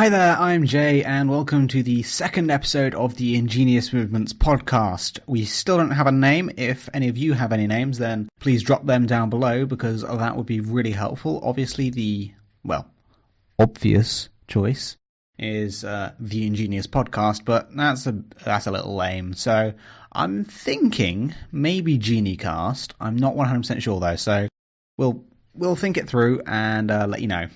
Hi there, I'm Jay, and welcome to the second episode of the Ingenious Movements podcast. We still don't have a name. If any of you have any names, then please drop them down below, because that would be really helpful. Obviously, the, obvious choice is the Ingenious podcast, but that's a little lame. So I'm thinking maybe GenieCast. I'm not 100% sure though, so we'll think it through and let you know.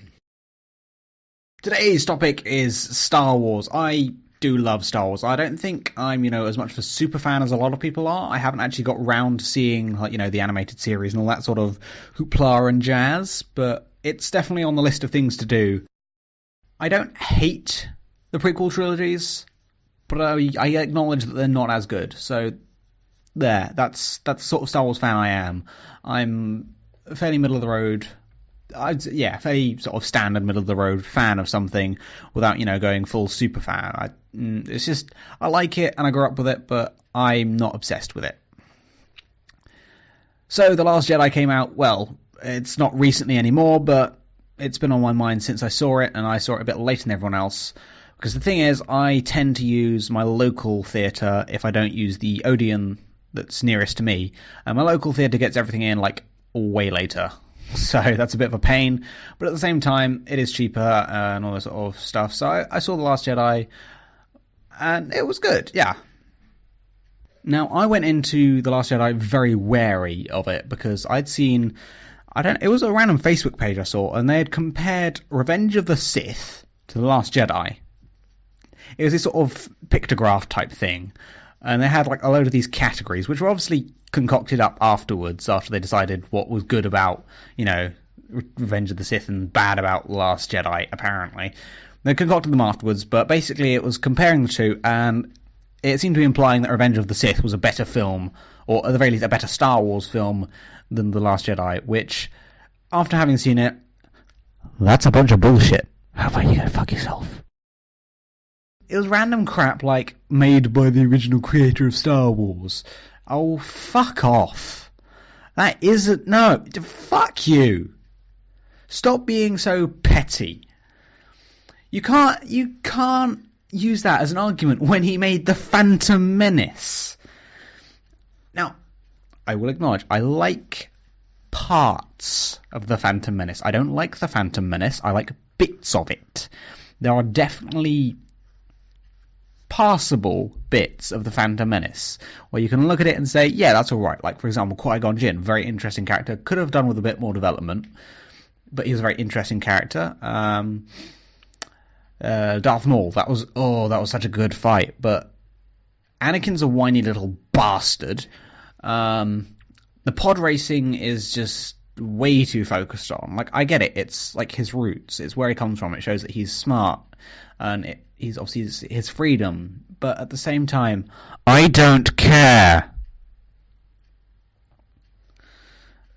Today's topic is Star Wars. I do love Star Wars. I don't think I'm, as much of a super fan as a lot of people are. I haven't actually got round to seeing, the animated series and all that sort of hoopla and jazz, but it's definitely on the list of things to do. I don't hate the prequel trilogies, but I acknowledge that they're not as good. So, that's the sort of Star Wars fan I am. I'm a fairly middle of the road. Fairly sort of standard middle of the road fan of something without, going full super fan. It's just, I like it and I grew up with it, but I'm not obsessed with it. So The Last Jedi came out, it's not recently anymore, but it's been on my mind since I saw it, and I saw it a bit later than everyone else. Because the thing is, I tend to use my local theatre if I don't use the Odeon that's nearest to me. And my local theatre gets everything in, way later. So that's a bit of a pain, but at the same time, it is cheaper and all this sort of stuff. So I saw The Last Jedi, and it was good, yeah. Now, I went into The Last Jedi very wary of it, because I'd seen, it was a random Facebook page I saw, and they had compared Revenge of the Sith to The Last Jedi. It was this sort of pictograph type thing, and they had a load of these categories, which were obviously concocted up afterwards, after they decided what was good about, Revenge of the Sith and bad about The Last Jedi, apparently. They concocted them afterwards, but basically it was comparing the two, and it seemed to be implying that Revenge of the Sith was a better film, or at the very least a better Star Wars film than The Last Jedi, which, after having seen it, that's a bunch of bullshit. How about you go fuck yourself? It was random crap made by the original creator of Star Wars. Oh, fuck off. That isn't... No, fuck you. Stop being so petty. You can't use that as an argument when he made the Phantom Menace. Now, I will acknowledge, I like parts of the Phantom Menace. I don't like the Phantom Menace, I like bits of it. There are definitely passable bits of the Phantom Menace where you can look at it and say, yeah, that's alright. For example, Qui-gon Jinn, very interesting character, could have done with a bit more development, but he's a very interesting character. Darth Maul, that was such a good fight, but Anakin's a whiny little bastard. The pod racing is just way too focused on. I get it, it's his roots, it's where he comes from, it shows that he's smart, and he's obviously his freedom, but at the same time, I don't care.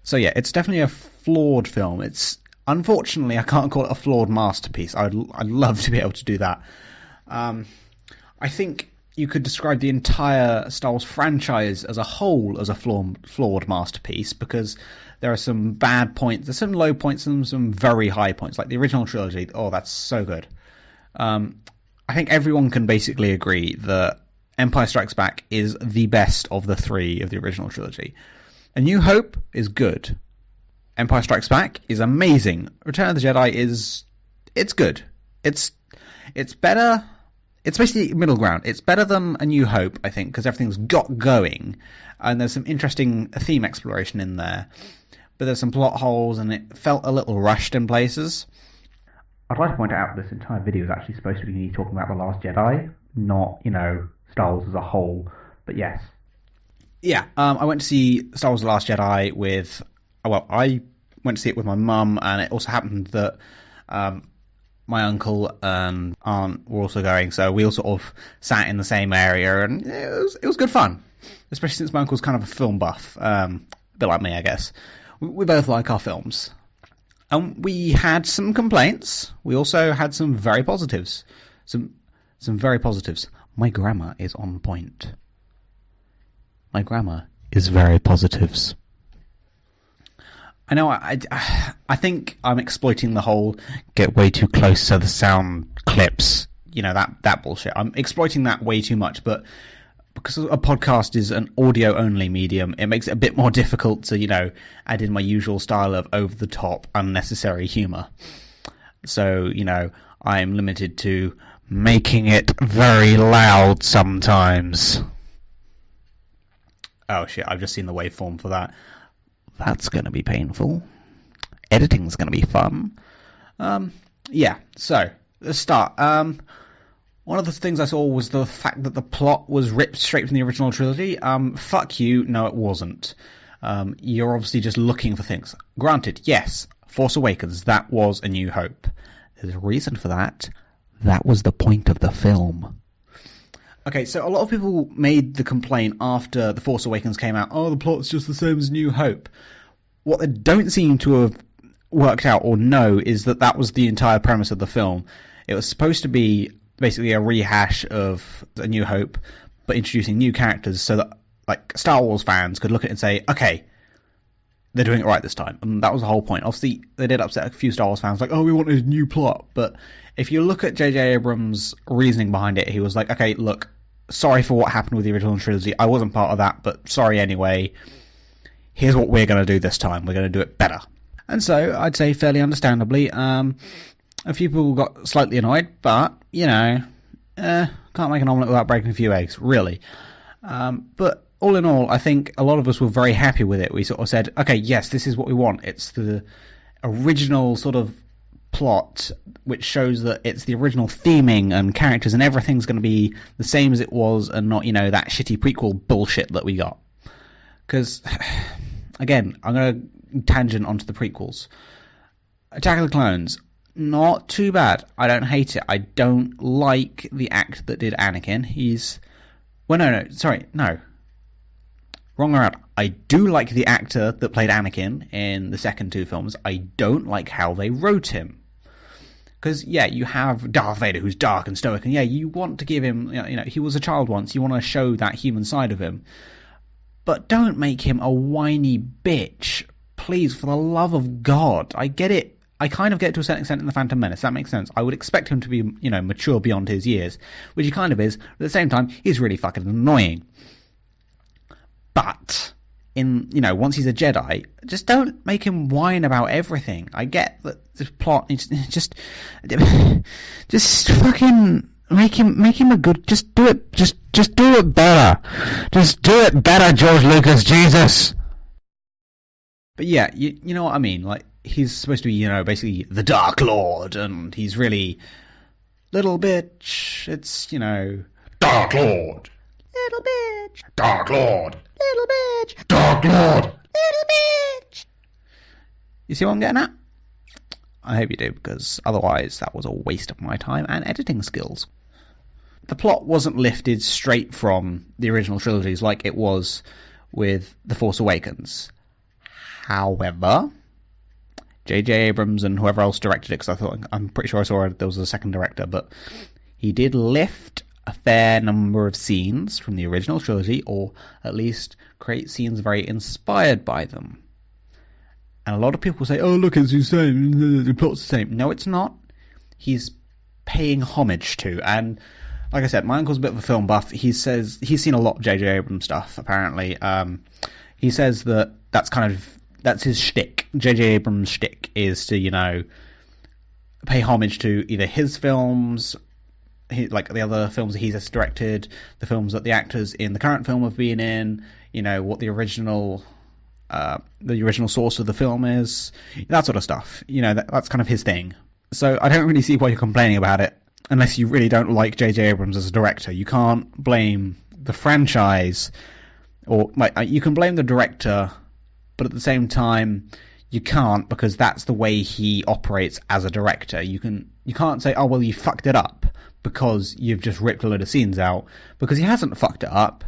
So yeah, it's definitely a flawed film. Unfortunately, I can't call it a flawed masterpiece. I'd love to be able to do that. I think you could describe the entire Star Wars franchise as a whole as a flawed masterpiece, because there are some bad points, there's some low points and some very high points, like the original trilogy. Oh, that's so good. I think everyone can basically agree that Empire Strikes Back is the best of the three of the original trilogy. A New Hope is good. Empire Strikes Back is amazing. Return of the Jedi it's good. It's better. It's basically middle ground. It's better than A New Hope, I think, because everything's got going, and there's some interesting theme exploration in there. But there's some plot holes, and it felt a little rushed in places. I'd like to point out this entire video is actually supposed to be me talking about The Last Jedi, not, Star Wars as a whole. But yes. Yeah, I went to see Star Wars The Last Jedi with... I went to see it with my mum, and it also happened that my uncle and aunt were also going, so we all sort of sat in the same area, and it was good fun. Especially since my uncle's kind of a film buff, a bit like me, I guess. We both like our films. And we had some complaints. We also had some very positives. Some very positives. My grammar is on point. My grammar is very positives. I know. I think I'm exploiting the whole get way too close to the sound clips. That bullshit. I'm exploiting that way too much, but because a podcast is an audio only medium, it makes it a bit more difficult to add in my usual style of over the top, unnecessary humor. So I'm limited to making it very loud sometimes. Oh shit! I've just seen the waveform for that. That's going to be painful. Editing's going to be fun. Yeah, so let's start. One of the things I saw was the fact that the plot was ripped straight from the original trilogy. Fuck you. No, it wasn't. You're obviously just looking for things. Granted, yes, Force Awakens, that was A New Hope. There's a reason for that. That was the point of the film. Okay, so a lot of people made the complaint after The Force Awakens came out, oh, the plot's just the same as New Hope. What they don't seem to have worked out or know is that was the entire premise of the film. It was supposed to be basically a rehash of A New Hope, but introducing new characters so that Star Wars fans could look at it and say, okay, they're doing it right this time. And that was the whole point. Obviously, they did upset a few Star Wars fans, like, oh, we want a new plot. But if you look at J.J. Abrams' reasoning behind it, he was like, okay, look, sorry for what happened with the original trilogy. I wasn't part of that, but sorry anyway. Here's what we're going to do this time. We're going to do it better. And so, I'd say fairly understandably, a few people got slightly annoyed, but, can't make an omelette without breaking a few eggs, really. But all in all, I think a lot of us were very happy with it. We sort of said, okay, yes, this is what we want. It's the original sort of plot, which shows that it's the original theming and characters and everything's going to be the same as it was and not, that shitty prequel bullshit that we got. Because, again, I'm going to tangent onto the prequels. Attack of the Clones, not too bad. I don't hate it. I don't like the actor that did Anakin. No. Wrong around. I do like the actor that played Anakin in the second two films. I don't like how they wrote him. Because, you have Darth Vader, who's dark and stoic, and you want to give him, he was a child once, you want to show that human side of him. But don't make him a whiny bitch. Please, for the love of God. I get it. I kind of get it to a certain extent in The Phantom Menace. That makes sense. I would expect him to be, mature beyond his years, which he kind of is. But at the same time, he's really fucking annoying. But once he's a Jedi, just don't make him whine about everything. I get that the plot needs just fucking make him a good. Just do it. Just do it better. Just do it better, George Lucas. Jesus. But you know what I mean. He's supposed to be, basically the Dark Lord, and he's really little bitch. It's Dark Lord. Little bitch. Dark Lord. Little bitch. Dark Lord. Little bitch. You see what I'm getting at? I hope you do, because otherwise that was a waste of my time and editing skills. The plot wasn't lifted straight from the original trilogies like it was with The Force Awakens. However, J.J. Abrams and whoever else directed it, because I'm pretty sure I saw there was a second director, but he did lift a fair number of scenes from the original trilogy, or at least create scenes very inspired by them. And a lot of people say, oh, look, it's the same, the plot's the same. No, it's not. He's paying homage to, and like I said, my uncle's a bit of a film buff. He says he's seen a lot of J.J. Abrams stuff, apparently. He says that's his shtick. J.J. Abrams' shtick is to, pay homage to either his films, like the other films that he's directed, the films that the actors in the current film have been in, what the original source of the film is, that sort of stuff. That's kind of his thing. So I don't really see why you're complaining about it, unless you really don't like J.J. Abrams as a director. You can't blame the franchise, or you can blame the director, but at the same time, you can't, because that's the way he operates as a director. You can't say, oh, well, you fucked it up because you've just ripped a load of scenes out, because he hasn't fucked it up.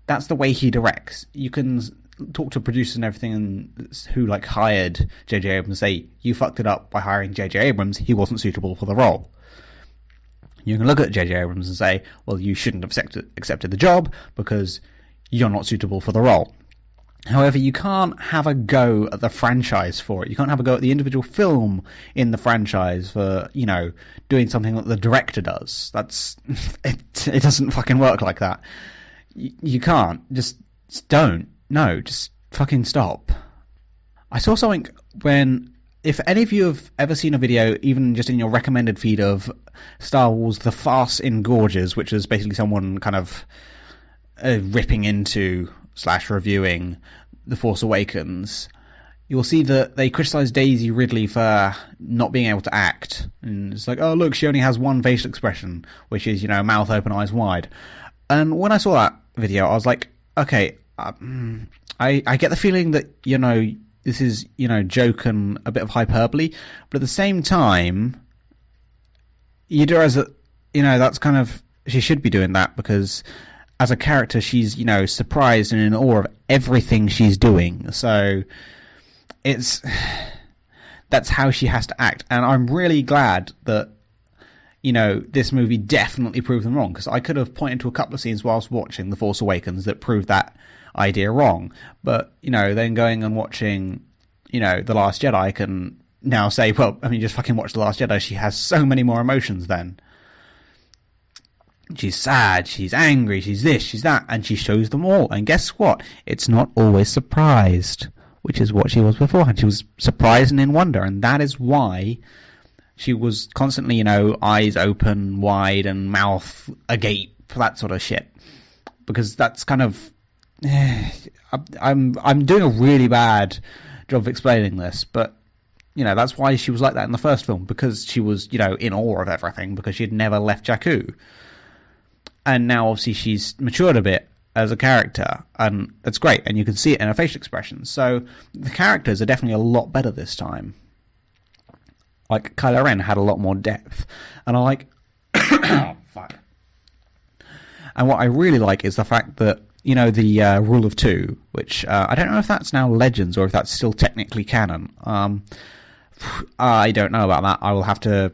That's the way he directs. You can talk to producers and everything who hired J.J. Abrams and say, you fucked it up by hiring J.J. Abrams, he wasn't suitable for the role. You can look at J.J. Abrams and say, well, you shouldn't have accepted the job because you're not suitable for the role. However, you can't have a go at the franchise for it. You can't have a go at the individual film in the franchise for, doing something that the director does. It doesn't fucking work like that. You can't. Just don't. No, just fucking stop. I saw something if any of you have ever seen a video, even just in your recommended feed, of Star Wars The Farce in Gorges, which is basically someone kind of ripping into / reviewing The Force Awakens, you'll see that they criticise Daisy Ridley for not being able to act. And it's like, oh look, she only has one facial expression, which is, mouth open, eyes wide. And when I saw that video, I was like, okay, I get the feeling that, this is, joke and a bit of hyperbole, but at the same time, you realise that, that's kind of, she should be doing that, because as a character, she's, surprised and in awe of everything she's doing. So that's how she has to act. And I'm really glad that, this movie definitely proved them wrong, because I could have pointed to a couple of scenes whilst watching The Force Awakens that proved that idea wrong. But, then going and watching, The Last Jedi, I can now say, well, just fucking watch The Last Jedi. She has so many more emotions then. She's sad, she's angry, she's this, she's that, and she shows them all. And guess what? It's not always surprised, which is what she was beforehand. She was surprised and in wonder, and that is why she was constantly, eyes open, wide, and mouth agape, that sort of shit. Because that's kind of... I'm doing a really bad job of explaining this, but, that's why she was like that in the first film, because she was, in awe of everything, because she had never left Jakku. And now, obviously, she's matured a bit as a character, and it's great, and you can see it in her facial expressions. So the characters are definitely a lot better this time. Like, Kylo Ren had a lot more depth, and I like... oh, fuck. And what I really like is the fact that, the Rule of Two, which I don't know if that's now Legends or if that's still technically canon. I don't know about that. I will have to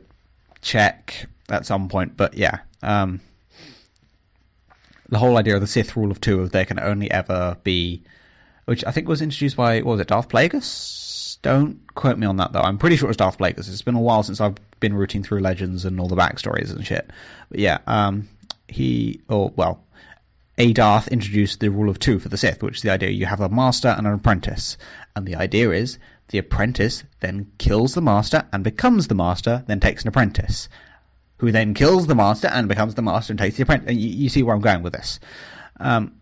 check at some point, but yeah. The whole idea of the Sith Rule of Two, of there can only ever be, which I think was introduced by, what was it, Darth Plagueis? Don't quote me on that, though. I'm pretty sure it was Darth Plagueis. It's been a while since I've been rooting through Legends and all the backstories and shit. But yeah, a Darth introduced the Rule of Two for the Sith, which is the idea you have a master and an apprentice. And the idea is the apprentice then kills the master and becomes the master, then takes an apprentice, who then kills the master and becomes the master and takes the apprentice. And you see where I'm going with this. But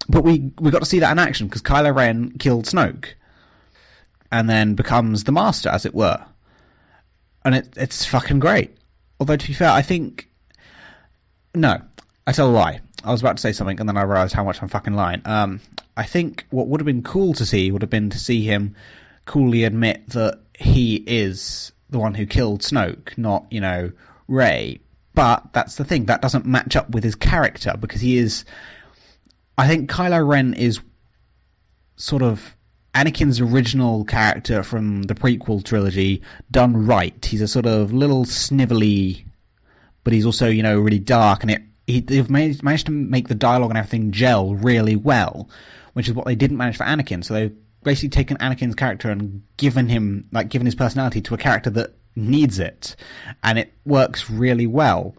we got to see that in action, because Kylo Ren killed Snoke and then becomes the master, as it were. And it's fucking great. Although, to be fair, I think... No, I tell a lie. I was about to say something, and then I realised how much I'm fucking lying. I think what would have been cool to see would have been to see him coolly admit that he is the one who killed Snoke, not, Rey. But that's the thing, that doesn't match up with his character, because he is... I think Kylo Ren is sort of Anakin's original character from the prequel trilogy done right. He's a sort of little snivelly, but he's also, really dark, and they've managed to make the dialogue and everything gel really well, which is what they didn't manage for Anakin. So they've basically taken Anakin's character and given his personality to a character that needs it, and it works really well.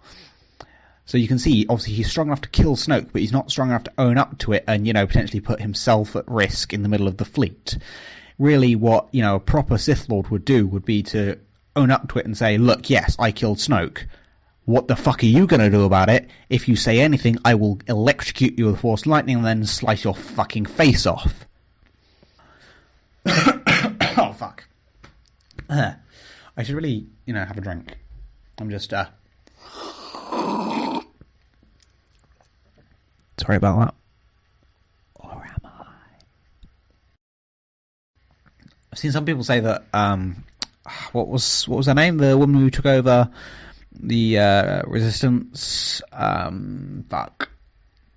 So you can see, obviously, he's strong enough to kill Snoke, but he's not strong enough to own up to it and, potentially put himself at risk in the middle of the fleet. Really, what, a proper Sith Lord would do would be to own up to it and say, look, yes, I killed Snoke. What the fuck are you going to do about it? If you say anything, I will electrocute you with Force Lightning and then slice your fucking face off. Oh, fuck. I should really, have a drink. I'm just, sorry about that. Or am I? I've seen some people say that, what was her name? The woman who took over the Resistance, the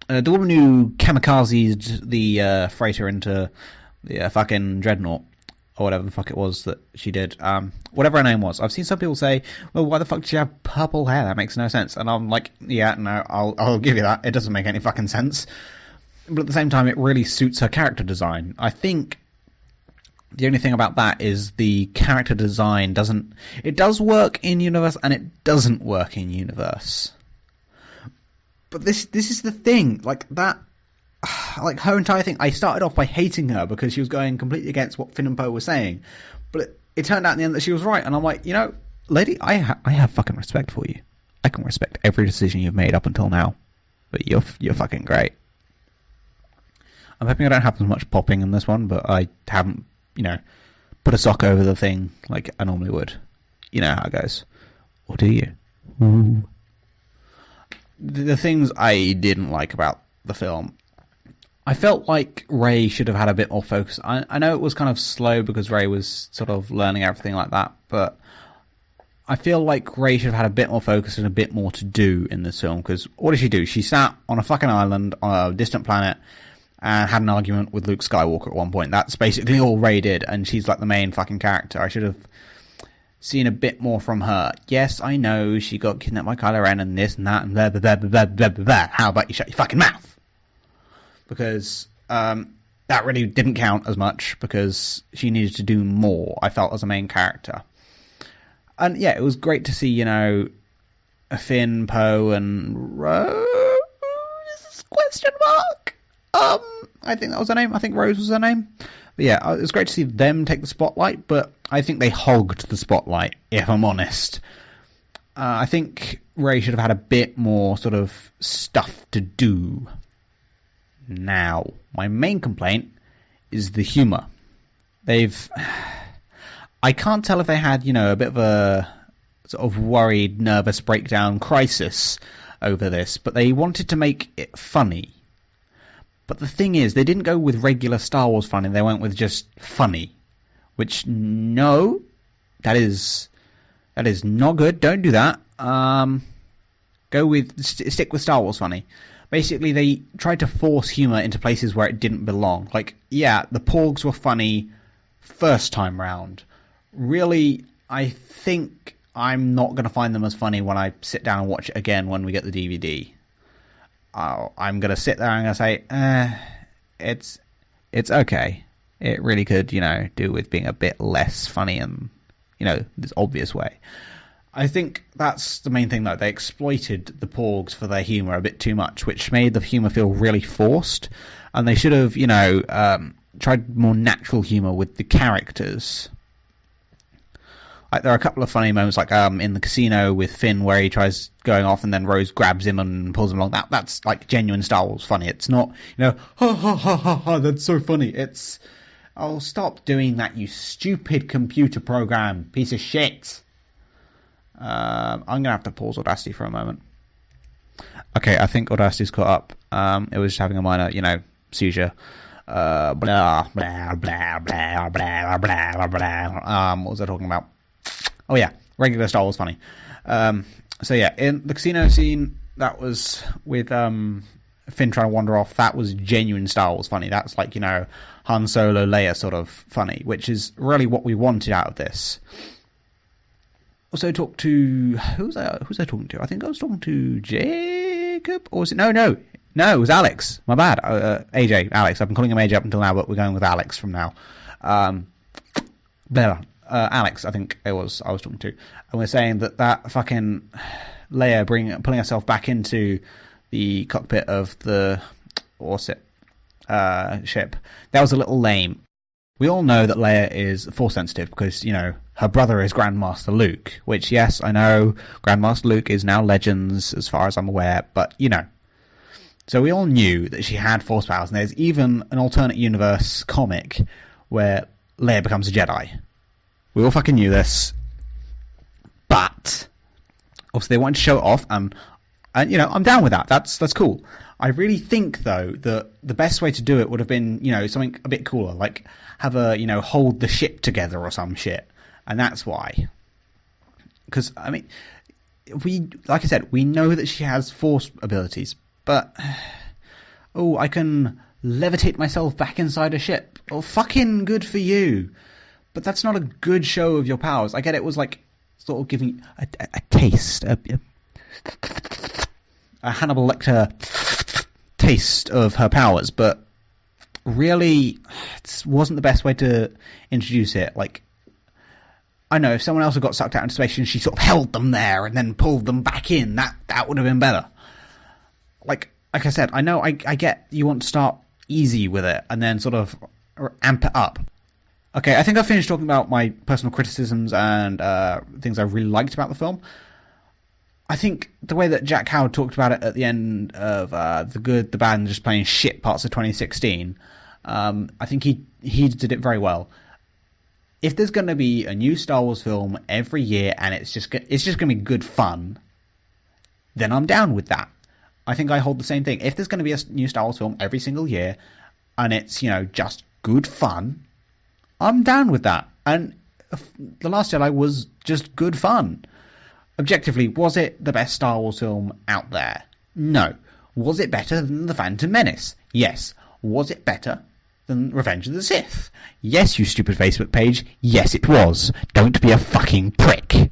woman who kamikazed the freighter into the fucking dreadnought, or whatever the fuck it was that she did, whatever her name was. I've seen some people say, well, why the fuck does she have purple hair? That makes no sense. And I'm like, yeah, no, I'll give you that. It doesn't make any fucking sense. but at the same time, it really suits her character design. I think the only thing about that is the character design doesn't... It does work in universe, and it doesn't work in universe. But this is the thing, like that... Like, her entire thing, I started off by hating her because she was going completely against what Finn and Poe were saying. But it turned out in the end that she was right, and I'm like, you know, lady, I have fucking respect for you. I can respect every decision you've made up until now. But you're fucking great. I'm hoping I don't have as much popping in this one, but I haven't, you know, put a sock over the thing like I normally would. You know how it goes. Or do you? Ooh. The things I didn't like about the film, I felt like Rey should have had a bit more focus. I know it was kind of slow because Rey was sort of learning everything like that, but I feel like Rey should have had a bit more focus and a bit more to do in this film, because what did she do? She sat on a fucking island on a distant planet and had an argument with Luke Skywalker at one point. That's basically all Rey did, and she's like the main fucking character. I should have seen a bit more from her. Yes, I know she got kidnapped by Kylo Ren and this and that and blah, blah, blah, blah, blah, blah, blah. How about you shut your fucking mouth? Because that really didn't count as much, because she needed to do more, I felt, as a main character. And yeah, it was great to see, you know, Finn, Poe, and Rose? Question mark? I think that was her name. I think Rose was her name. But yeah, it was great to see them take the spotlight, but I think they hogged the spotlight, if I'm honest. I think Rey should have had a bit more sort of stuff to do. Now, my main complaint is the humour. I can't tell if they had, you know, a bit of a sort of worried, nervous breakdown crisis over this, but they wanted to make it funny. But the thing is, they didn't go with regular Star Wars funny, they went with just funny. Which, no, that is not good, don't do that. Stick with Star Wars funny. Basically, they tried to force humour into places where it didn't belong. Like, yeah, the Porgs were funny first time round. Really, I think I'm not going to find them as funny when I sit down and watch it again when we get the DVD. I'm going to sit there and I'm going to say, it's okay. It really could, you know, do with being a bit less funny in, you know, this obvious way. I think that's the main thing, though. They exploited the Porgs for their humour a bit too much, which made the humour feel really forced. And they should have, you know, tried more natural humour with the characters. Like, there are a couple of funny moments, like in the casino with Finn, where he tries going off and then Rose grabs him and pulls him along. That's like genuine Star Wars funny. It's not, you know, ha ha ha ha ha, that's so funny. It's, oh, stop doing that, you stupid computer program, piece of shit. I'm going to have to pause Audacity for a moment. Okay, I think Audacity's caught up. It was just having a minor, you know, seizure. Blah, blah, blah, blah, blah, blah, blah, blah. What was I talking about? Oh yeah, regular Star Wars funny. So yeah, in the casino scene, that was with Finn trying to wander off. That was genuine Star Wars funny. That's like, you know, Han Solo, Leia sort of funny, which is really what we wanted out of this. Also talked to... Who was I talking to? I think I was talking to Jacob? Or was it... No, it was Alex. My bad. AJ, Alex. I've been calling him AJ up until now, but we're going with Alex from now. Alex, I think I was talking to. And we're saying that fucking Leia pulling herself back into the cockpit of the... What's it? Ship. That was a little lame. We all know that Leia is Force sensitive because, you know, her brother is Grandmaster Luke, which, yes, I know Grandmaster Luke is now Legends as far as I'm aware, but, you know. So we all knew that she had Force powers, and there's even an alternate universe comic where Leia becomes a Jedi. We all fucking knew this. But, also they wanted to show it off, and you know, I'm down with that. That's cool. I really think, though, that the best way to do it would have been, you know, something a bit cooler, like have her, you know, hold the ship together or some shit. And that's why. Because, I mean, like I said, we know that she has Force abilities, but, oh, I can levitate myself back inside a ship. Well, fucking good for you. But that's not a good show of your powers. I get it was like sort of giving a taste, a Hannibal Lecter taste of her powers, but really, it wasn't the best way to introduce it. Like, I know if someone else had got sucked out into space and she sort of held them there and then pulled them back in, that would have been better. Like I said, I know I get you want to start easy with it and then sort of amp it up. Okay, I think I've finished talking about my personal criticisms and things I really liked about the film. I think the way that Jack Howard talked about it at the end of The Good, the Bad, and Just Plain Shit parts of 2016, I think he did it very well. If there's going to be a new Star Wars film every year and it's just going to be good fun, then I'm down with that. I think I hold the same thing. If there's going to be a new Star Wars film every single year and it's, just good fun, I'm down with that. And The Last Jedi was just good fun. Objectively, was it the best Star Wars film out there? No. Was it better than The Phantom Menace? Yes. Was it better than Revenge of the Sith? Yes, you stupid Facebook page. Yes, it was. Don't be a fucking prick.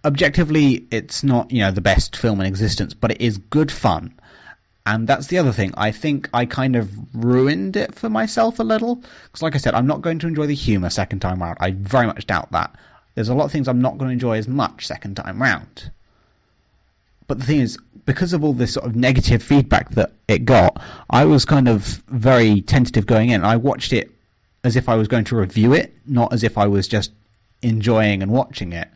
Objectively, it's not, the best film in existence, but it is good fun. And that's the other thing. I think I kind of ruined it for myself a little. Because like I said, I'm not going to enjoy the humour second time round. I very much doubt that. There's a lot of things I'm not going to enjoy as much second time round. But the thing is, because of all this sort of negative feedback that it got, I was kind of very tentative going in. I watched it as if I was going to review it, not as if I was just enjoying and watching it.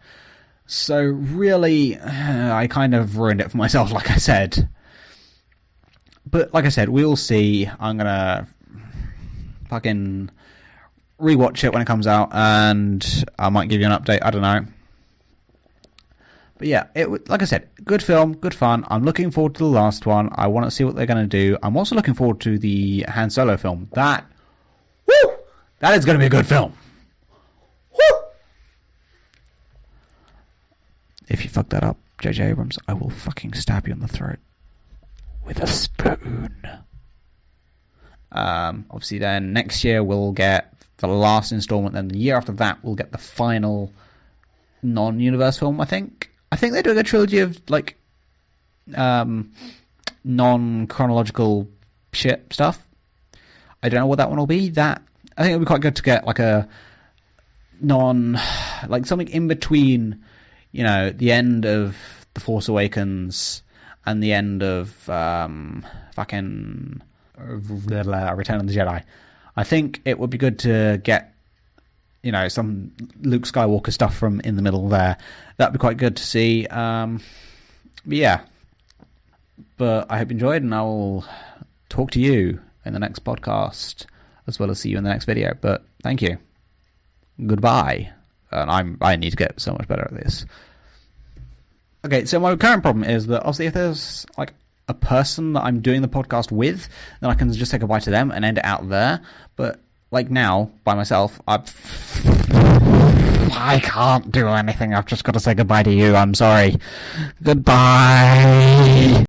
So really, I kind of ruined it for myself, like I said. But like I said, we'll see. I'm going to fucking rewatch it when it comes out, and I might give you an update. I don't know. But yeah, like I said, good film, good fun. I'm looking forward to the last one. I want to see what they're going to do. I'm also looking forward to the Han Solo film. That is going to be a good film. Woo! If you fuck that up, J.J. Abrams, I will fucking stab you in the throat with a spoon. Obviously then next year we'll get the last installment, then the year after that we'll get the final non-universe film, I think they're doing a trilogy of like non-chronological shit stuff. I don't know what that one will be. I think it'll be quite good to get like a something in between, the end of The Force Awakens and the end of fucking Return of the Jedi. I think it would be good to get, some Luke Skywalker stuff from in the middle there. That'd be quite good to see. But yeah. But I hope you enjoyed, and I will talk to you in the next podcast, as well as see you in the next video. But thank you. Goodbye. And I need to get so much better at this. Okay, so my current problem is that obviously if there's like a person that I'm doing the podcast with, then I can just say goodbye to them and end it out there. But like now, by myself, I can't do anything. I've just got to say goodbye to you. I'm sorry. Goodbye.